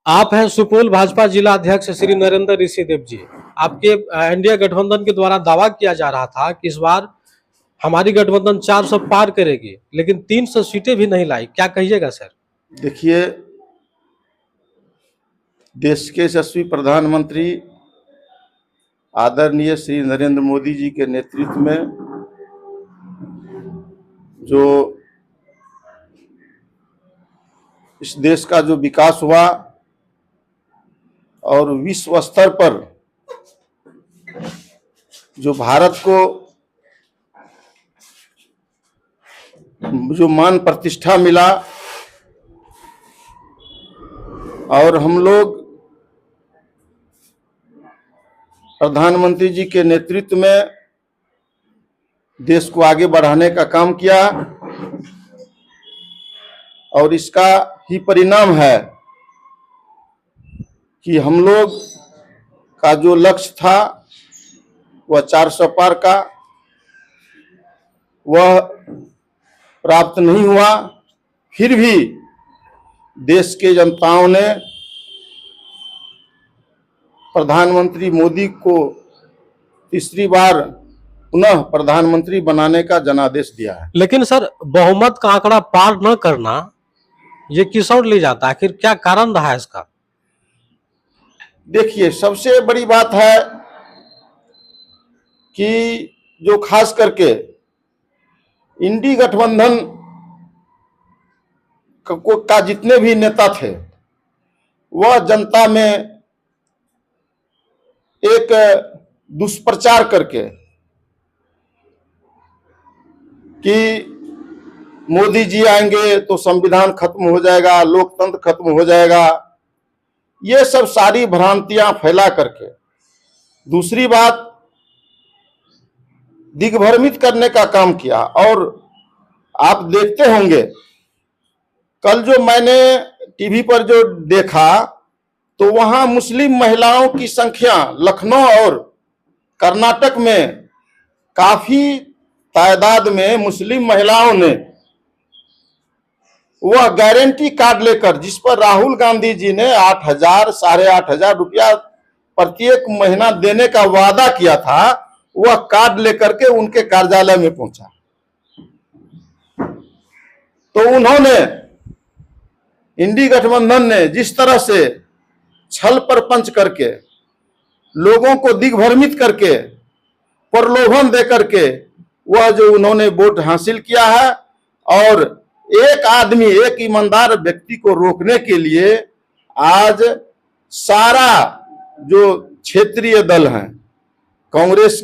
आप हैं सुपौल भाजपा जिला अध्यक्ष श्री नरेंद्र ऋषिदेव जी। आपके एनडीए गठबंधन के द्वारा दावा किया जा रहा था कि इस बार हमारी गठबंधन 400 पार करेगी, लेकिन 300 सीटें भी नहीं लाई। क्या कहिएगा सर? देखिए, देश के यशस्वी प्रधानमंत्री आदरणीय श्री नरेंद्र मोदी जी के नेतृत्व में जो इस देश का जो विकास हुआ और विश्व स्तर पर जो भारत को जो मान प्रतिष्ठा मिला और हम लोग प्रधानमंत्री जी के नेतृत्व में देश को आगे बढ़ाने का काम किया और इसका ही परिणाम है कि हम लोग का जो लक्ष्य था वह 400 पार का, वह प्राप्त नहीं हुआ। फिर भी देश के जनताओं ने प्रधानमंत्री मोदी को तीसरी बार पुनः प्रधानमंत्री बनाने का जनादेश दिया है। लेकिन सर, बहुमत का आंकड़ा पार न करना ये किस ओर ले जाता है? आखिर क्या कारण रहा है इसका? देखिए, सबसे बड़ी बात है कि जो खास करके इंडी गठबंधन का जितने भी नेता थे वह जनता में एक दुष्प्रचार करके कि मोदी जी आएंगे तो संविधान खत्म हो जाएगा, लोकतंत्र खत्म हो जाएगा, ये सब सारी भ्रांतियां फैला करके दूसरी बात दिग्भ्रमित करने का काम किया। और आप देखते होंगे, कल जो मैंने टीवी पर जो देखा तो वहां मुस्लिम महिलाओं की संख्या लखनऊ और कर्नाटक में काफी तादाद में मुस्लिम महिलाओं ने वह गारंटी कार्ड लेकर, जिस पर राहुल गांधी जी ने 8,000 8,500 रुपया प्रत्येक महीना देने का वादा किया था, वह कार्ड लेकर के उनके कार्यालय में पहुंचा। तो उन्होंने, इंडी गठबंधन ने जिस तरह से छल प्रपंच करके लोगों को दिग्भ्रमित करके प्रलोभन दे करके वह जो उन्होंने वोट हासिल किया है, और एक आदमी, एक ईमानदार व्यक्ति को रोकने के लिए आज सारा जो क्षेत्रीय दल हैं कांग्रेस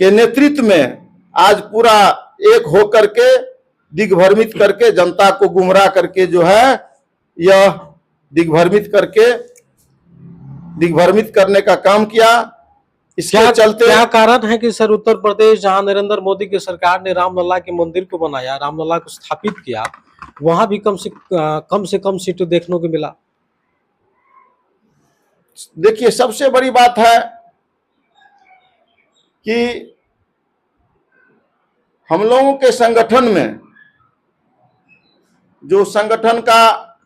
के नेतृत्व में आज पूरा एक होकर के दिग्भ्रमित करके जनता को गुमराह करके जो है यह दिग्भ्रमित करने का काम किया। इसके चलते क्या कारण है कि सर उत्तर प्रदेश, जहां नरेंद्र मोदी की सरकार ने रामलला के मंदिर को बनाया, रामलला को स्थापित किया, वहां भी कम से कम सीटें देखने को मिला? देखिए, सबसे बड़ी बात है कि हम लोगों के संगठन में जो संगठन का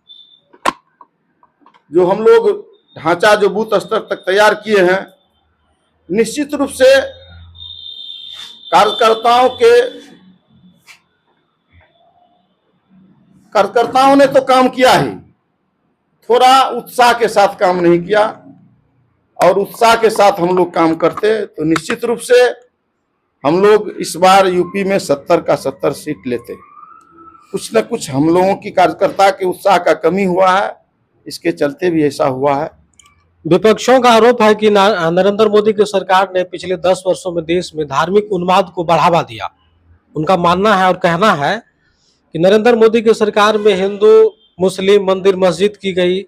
जो हम लोग ढांचा जो बूथ स्तर तक तैयार किए हैं, निश्चित रूप से कार्यकर्ताओं ने तो काम किया ही, थोड़ा उत्साह के साथ काम नहीं किया। और उत्साह के साथ हम लोग काम करते तो निश्चित रूप से हम लोग इस बार यूपी में 70 का 70 सीट लेते। कुछ न कुछ हम लोगों की कार्यकर्ता के उत्साह का कमी हुआ है, इसके चलते भी ऐसा हुआ है। विपक्षों का आरोप है कि नरेंद्र मोदी की सरकार ने पिछले 10 वर्षों में देश में धार्मिक उन्माद को बढ़ावा दिया। उनका मानना है और कहना है कि नरेंद्र मोदी की सरकार में हिंदू मुस्लिम मंदिर मस्जिद की गई,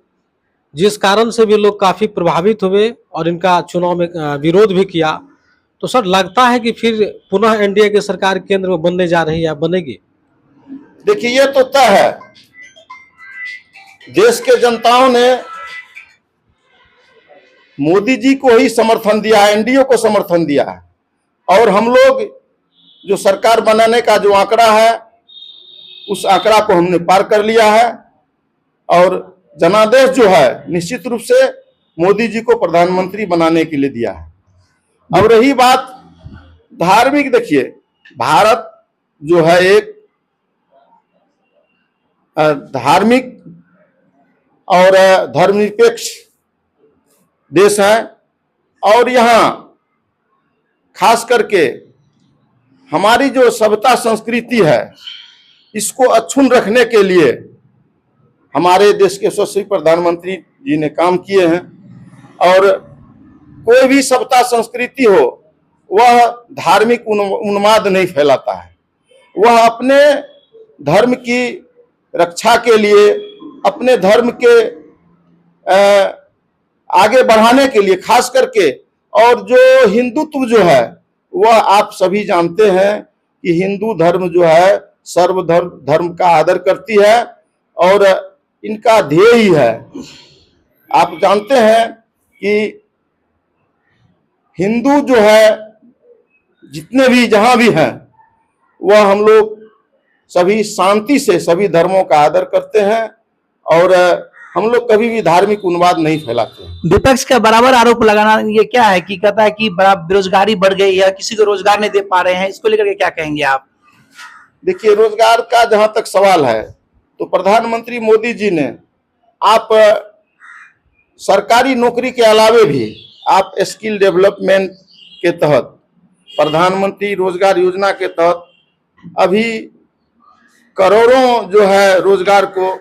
जिस कारण से भी लोग काफी प्रभावित हुए और इनका चुनाव में विरोध भी किया। तो सर, लगता है कि फिर पुनः एनडीए की सरकार केंद्र में बनने जा रही है, बनेगी? देखिए, ये तो तय है। देश के जनताओं ने मोदी जी को ही समर्थन दिया है, एनडीए को समर्थन दिया है, और हम लोग जो सरकार बनाने का जो आंकड़ा है उस आंकड़ा को हमने पार कर लिया है। और जनादेश जो है निश्चित रूप से मोदी जी को प्रधानमंत्री बनाने के लिए दिया है। अब रही बात धार्मिक, देखिए भारत जो है एक धार्मिक और धर्मनिरपेक्ष देश है, और यहाँ खास करके हमारी जो सभ्यता संस्कृति है इसको अक्षुण्ण रखने के लिए हमारे देश के यशस्वी प्रधानमंत्री जी ने काम किए हैं। और कोई भी सभ्यता संस्कृति हो वह धार्मिक उन्माद नहीं फैलाता है, वह अपने धर्म की रक्षा के लिए, अपने धर्म के आगे बढ़ाने के लिए खास करके, और जो हिंदुत्व जो है वह आप सभी जानते हैं कि हिंदू धर्म जो है सर्वधर्म का आदर करती है और इनका ध्येय ही है। आप जानते हैं कि हिंदू जो है जितने भी जहां भी हैं वह हम लोग सभी शांति से सभी धर्मों का आदर करते हैं और हम लोग कभी भी धार्मिक उन्माद नहीं फैलाते हैं। विपक्ष का बराबर आरोप लगाना ये क्या है कि कहता है कि बड़ा बेरोजगारी बढ़ गई है, किसी को रोजगार नहीं दे पा रहे हैं, इसको लेकर के क्या कहेंगे आप? देखिए, रोजगार का जहां तक सवाल है तो प्रधानमंत्री मोदी जी ने आप सरकारी नौकरी के अलावे भी आप स्किल डेवलपमेंट के तहत प्रधानमंत्री रोजगार योजना के तहत अभी करोड़ों जो है रोजगार को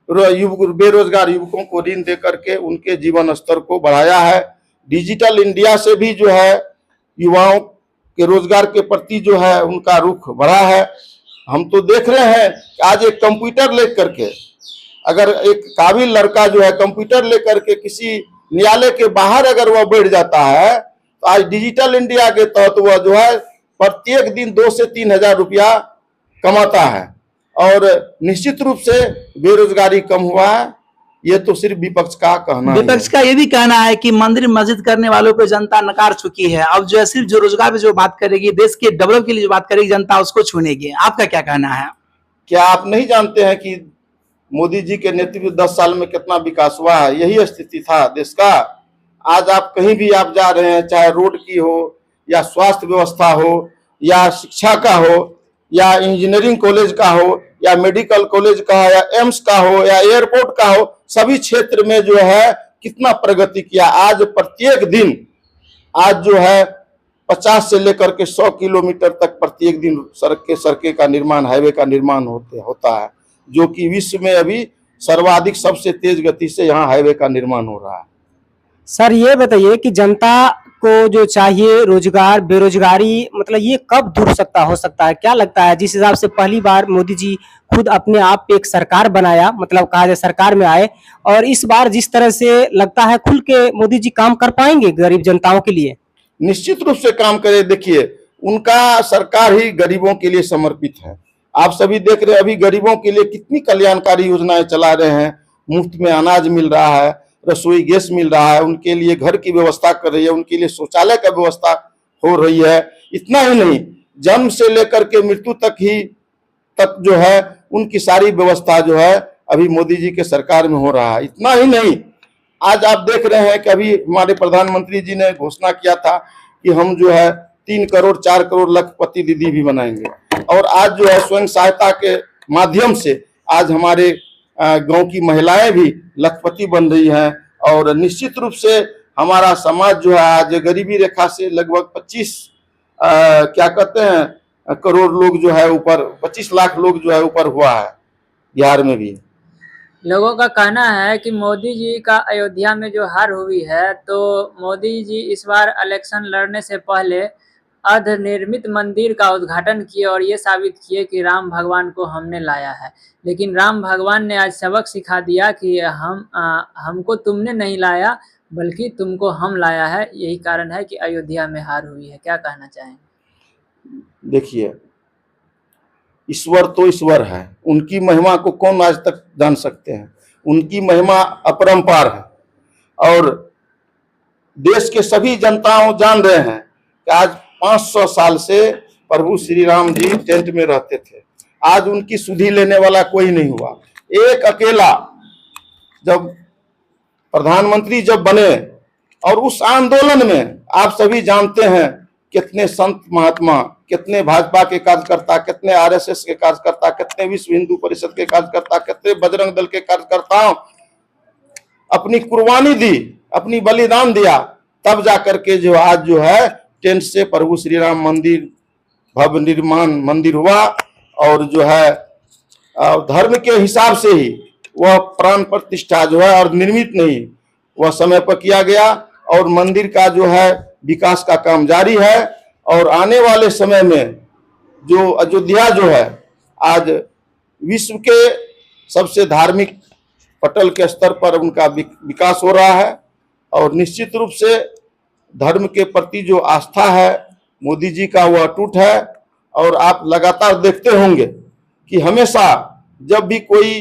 बेरोजगार युवकों को ऋण दे करके उनके जीवन स्तर को बढ़ाया है। डिजिटल इंडिया से भी जो है युवाओं के रोजगार के प्रति जो है उनका रुख बढ़ा है। हम तो देख रहे हैं कि आज एक कंप्यूटर लेकर के अगर एक काबिल लड़का जो है कंप्यूटर लेकर के किसी न्यायालय के बाहर अगर वह बैठ जाता है तो आज डिजिटल इंडिया के तहत वह जो है प्रत्येक दिन 2 से 3 हजार रुपया कमाता है और निश्चित रूप से बेरोजगारी कम हुआ है। ये तो सिर्फ विपक्ष का कहना है। विपक्ष का ये भी कहना है कि मंदिर मस्जिद करने वालों को जनता नकार चुकी है, अब जो है सिर्फ जो रोजगार पे जो बात करेगी, देश के डेवलप के लिए जो बात करेगी जनता उसको छूनेगी। आपका क्या कहना है? क्या आप नहीं जानते हैं कि मोदी जी के नेतृत्व 10 साल में कितना विकास हुआ है? यही स्थिति था देश का। आज आप कहीं भी आप जा रहे हैं, चाहे रोड की हो या स्वास्थ्य व्यवस्था हो या शिक्षा का हो या इंजीनियरिंग कॉलेज का हो या मेडिकल कॉलेज का या एम्स का हो या एयरपोर्ट का हो, सभी क्षेत्र में जो है कितना प्रगति किया। आज प्रत्येक दिन आज जो है 50 से लेकर के 100 किलोमीटर तक प्रत्येक दिन सड़कें का निर्माण, हाईवे का निर्माण होता है, जो कि विश्व में अभी सर्वाधिक सबसे तेज गति से यहाँ हाईवे का निर्माण हो रहा है। सर ये बताइए कि जनता को जो चाहिए रोजगार, बेरोजगारी, मतलब ये कब दूर हो सकता है? क्या लगता है जिस हिसाब से पहली बार मोदी जी खुद अपने आप पे एक सरकार बनाया, मतलब कहा जाए सरकार में आए, और इस बार जिस तरह से लगता है खुल के मोदी जी काम कर पाएंगे गरीब जनताओं के लिए? निश्चित रूप से काम करे। देखिए, उनका सरकार ही गरीबों के लिए समर्पित है। आप सभी देख रहे हैं अभी गरीबों के लिए कितनी कल्याणकारी योजनाएं चला रहे हैं। मुफ्त में अनाज मिल रहा है, रसोई गैस मिल रहा है, उनके लिए घर की व्यवस्था कर रही है, उनके लिए शौचालय का व्यवस्था हो रही है। इतना ही नहीं, जन्म से लेकर के मृत्यु तक जो है उनकी सारी व्यवस्था जो है अभी मोदी जी के सरकार में हो रहा है। इतना ही नहीं, आज आप देख रहे हैं कि अभी हमारे प्रधानमंत्री जी ने घोषणा किया था कि हम जो है 3 करोड़ 4 करोड़ लखपति दीदी भी बनाएंगे, और आज जो है स्वयं सहायता के माध्यम से आज हमारे गांव की महिलाएं भी लखपति बन रही हैं। और निश्चित रूप से हमारा समाज जो है आज गरीबी रेखा से लगभग 25 करोड़ लोग जो है ऊपर, 25 लाख लोग जो है ऊपर हुआ है बिहार में भी। लोगों का कहना है कि मोदी जी का अयोध्या में जो हार हुई है, तो मोदी जी इस बार इलेक्शन लड़ने से पहले अर्धनिर्मित मंदिर का उद्घाटन किए और ये साबित किए कि राम भगवान को हमने लाया है। लेकिन राम भगवान ने आज सबक सिखा दिया कि हमको तुमने नहीं लाया बल्कि तुमको हम लाया है। यही कारण है कि अयोध्या में हार हुई है। क्या कहना चाहेंगे? देखिए, ईश्वर तो ईश्वर है, उनकी महिमा को कौन आज तक जान सकते हैं? उनकी महिमा अपरंपार है और देश के सभी जनताओं जान रहे हैं कि आज 500 साल से प्रभु श्री राम जी टेंट में रहते थे। आज उनकी सुधि लेने वाला कोई नहीं हुआ। एक अकेला जब प्रधानमंत्री जब बने, और उस आंदोलन में आप सभी जानते हैं कितने संत महात्मा, कितने भाजपा के कार्यकर्ता, कितने आरएसएस के कार्यकर्ता, कितने विश्व हिंदू परिषद के कार्यकर्ता, कितने बजरंग दल के कार्यकर्ताओं अपनी कुर्बानी दी, अपनी बलिदान दिया, तब जाकर के जो आज जो है टेंट से प्रभु श्री राम मंदिर भव्य निर्माण मंदिर हुआ। और जो है धर्म के हिसाब से ही वह प्राण प्रतिष्ठा जो है और निर्मित नहीं, वह समय पर किया गया, और मंदिर का जो है विकास का काम जारी है। और आने वाले समय में जो अयोध्या जो है आज विश्व के सबसे धार्मिक पटल के स्तर पर उनका विकास हो रहा है। और निश्चित रूप से धर्म के प्रति जो आस्था है मोदी जी का वह अटूट है। और आप लगातार देखते होंगे कि हमेशा जब भी कोई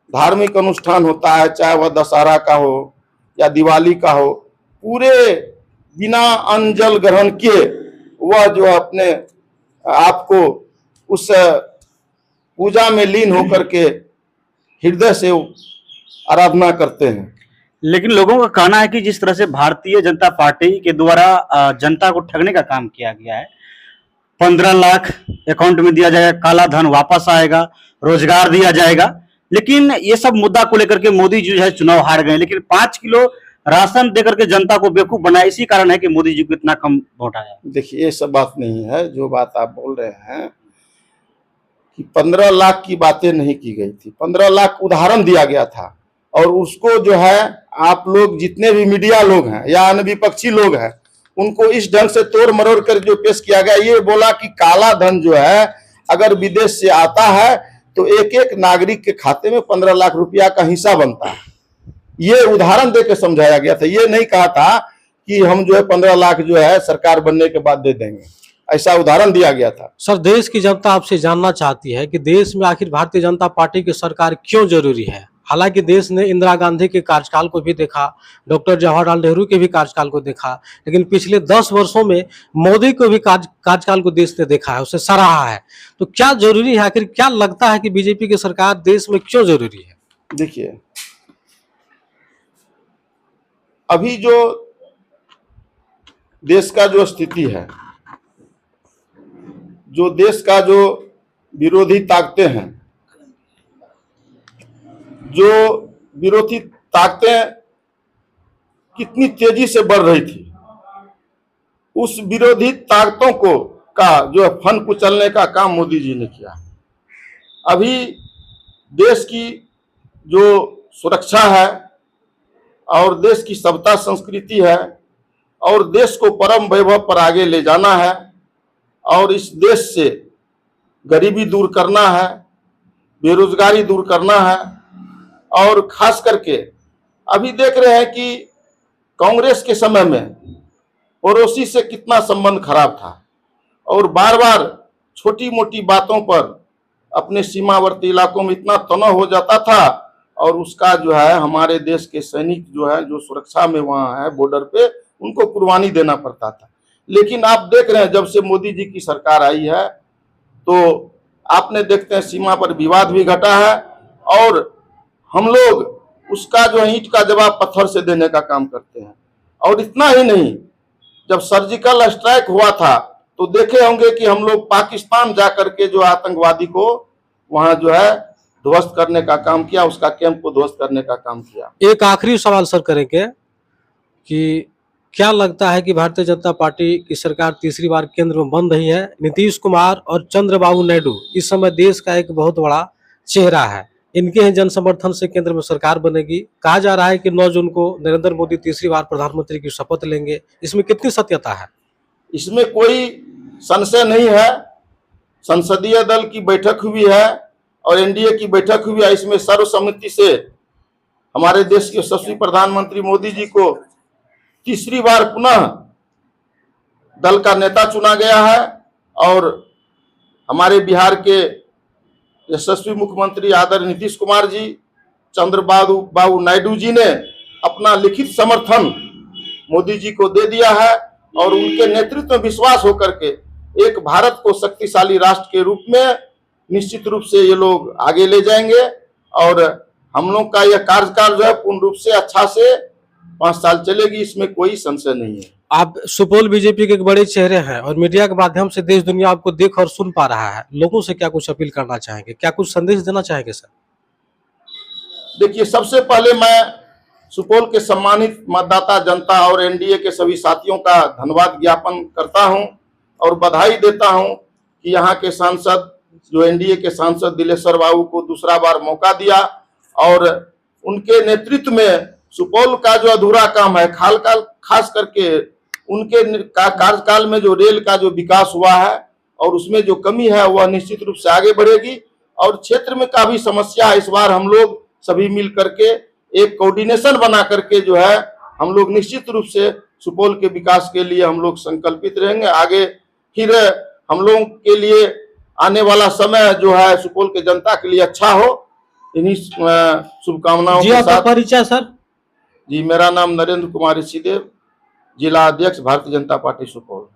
धार्मिक अनुष्ठान होता है, चाहे वह दशहरा का हो या दिवाली का हो, पूरे बिना अन्न जल ग्रहण किए वह जो अपने आप को उस पूजा में लीन होकर के हृदय से आराधना करते हैं। लेकिन लोगों का कहना है कि जिस तरह से भारतीय जनता पार्टी के द्वारा जनता को ठगने का काम किया गया है, 15 लाख अकाउंट में दिया जाएगा, काला धन वापस आएगा, रोजगार दिया जाएगा, लेकिन ये सब मुद्दा को लेकर के मोदी जी जो है चुनाव हार गए। लेकिन 5 किलो राशन देकर के जनता को बेवकूफ बनाया, इसी कारण है कि मोदी जी को इतना कम वोट आया। देखिए, ये सब बात नहीं है। जो बात आप बोल रहे हैं कि 15 लाख की बातें नहीं की गई थी, 15 लाख उदाहरण दिया गया था। और उसको जो है आप लोग जितने भी मीडिया लोग हैं या अन्य विपक्षी लोग हैं, उनको इस ढंग से तोड़ मरोड़ कर जो पेश किया गया, ये बोला कि काला धन जो है अगर विदेश से आता है तो एक एक नागरिक के खाते में 15 लाख रुपया का हिस्सा बनता है। ये उदाहरण देकर समझाया गया था। ये नहीं कहा था कि हम जो है 15 लाख जो है सरकार बनने के बाद दे देंगे, ऐसा उदाहरण दिया गया था। सर, देश की जनता आपसे जानना चाहती है कि देश में आखिर भारतीय जनता पार्टी की सरकार क्यों जरूरी है। हालांकि देश ने इंदिरा गांधी के कार्यकाल को भी देखा, डॉक्टर जवाहरलाल नेहरू के भी कार्यकाल को देखा, लेकिन पिछले 10 वर्षों में मोदी को भी कार्यकाल को देश ने देखा है, उसे सराहा है। तो क्या जरूरी है, आखिर क्या लगता है कि बीजेपी की सरकार देश में क्यों जरूरी है? देखिए, अभी जो देश का जो स्थिति है, जो देश का जो विरोधी ताकतें हैं, जो विरोधी ताकतें कितनी तेजी से बढ़ रही थी, उस विरोधी ताकतों को का जो है फन कुचलने का काम मोदी जी ने किया। अभी देश की जो सुरक्षा है और देश की सभ्यता संस्कृति है और देश को परम वैभव पर आगे ले जाना है और इस देश से गरीबी दूर करना है, बेरोजगारी दूर करना है। और खास करके अभी देख रहे हैं कि कांग्रेस के समय में पड़ोसी से कितना संबंध खराब था और बार बार छोटी मोटी बातों पर अपने सीमावर्ती इलाकों में इतना तनाव हो जाता था और उसका जो है हमारे देश के सैनिक जो है जो सुरक्षा में वहाँ है बॉर्डर पे, उनको कुर्बानी देना पड़ता था। लेकिन आप देख रहे हैं जब से मोदी जी की सरकार आई है तो आपने देखते हैं सीमा पर विवाद भी घटा है और हम लोग उसका जो ईंट का जवाब पत्थर से देने का काम करते हैं। और इतना ही नहीं, जब सर्जिकल स्ट्राइक हुआ था तो देखे होंगे कि हम लोग पाकिस्तान जाकर के जो आतंकवादी को वहां जो है ध्वस्त करने का काम किया, उसका कैंप को ध्वस्त करने का काम किया। एक आखिरी सवाल सर करेंगे कि क्या लगता है कि भारतीय जनता पार्टी की सरकार तीसरी बार केंद्र में बन रही है। नीतीश कुमार और चंद्रबाबू नायडू इस समय देश का एक बहुत बड़ा चेहरा है, इनके ही जन समर्थन से केंद्र में सरकार बनेगी। कहा जा रहा है कि 9 जून को नरेंद्र मोदी तीसरी बार प्रधानमंत्री की शपथ लेंगे, इसमें कितनी सत्यता है? इसमें कोई संशय नहीं है। संसदीय दल की बैठक हुई है और एनडीए की बैठक हुई है, इसमें सर्वसम्मति से हमारे देश के यशस्वी प्रधानमंत्री मोदी जी को तीसरी बार पुनः दल का नेता चुना गया है। और हमारे बिहार के यशस्वी मुख्यमंत्री आदरणीय नीतीश कुमार जी, चंद्रबाबू नायडू जी ने अपना लिखित समर्थन मोदी जी को दे दिया है और उनके नेतृत्व में विश्वास होकर के एक भारत को शक्तिशाली राष्ट्र के रूप में निश्चित रूप से ये लोग आगे ले जाएंगे। और हम लोग का यह कार्यकाल जो है पूर्ण रूप से अच्छा से 5 साल चलेगी, इसमें कोई संशय नहीं है। आप सुपौल बीजेपी के एक बड़े चेहरे हैं और मीडिया के माध्यम से देश दुनिया आपको देख और सुन पा रहा है। लोगों से क्या कुछ अपील करना चाहेंगे, क्या कुछ संदेश देना चाहेंगे सर? देखिए, सबसे पहले मैं सुपौल के सम्मानित मतदाता जनता और एनडीए के सभी साथियों का धन्यवाद ज्ञापन करता हूं और बधाई देता हूं कि यहाँ के सांसद जो एनडीए के सांसद दिलेश्वर बाबू को दूसरा बार मौका दिया और उनके नेतृत्व में सुपौल का जो अधूरा काम है खास करके उनके कार्यकाल में जो रेल का जो विकास हुआ है और उसमें जो कमी है वह निश्चित रूप से आगे बढ़ेगी। और क्षेत्र में काफी समस्या है, इस बार हम लोग सभी मिल करके एक कोऑर्डिनेशन बना करके जो है हम लोग निश्चित रूप से सुपौल के विकास के लिए हम लोग संकल्पित रहेंगे। आगे फिर हम लोगों के लिए आने वाला समय जो है सुपौल के जनता के लिए अच्छा हो, इन्हीं शुभकामनाओं जी के आपका साथ। परिचय सर? जी, मेरा नाम नरेंद्र कुमार ऋषिदेव, जिला अध्यक्ष भारतीय जनता पार्टी सुपौल।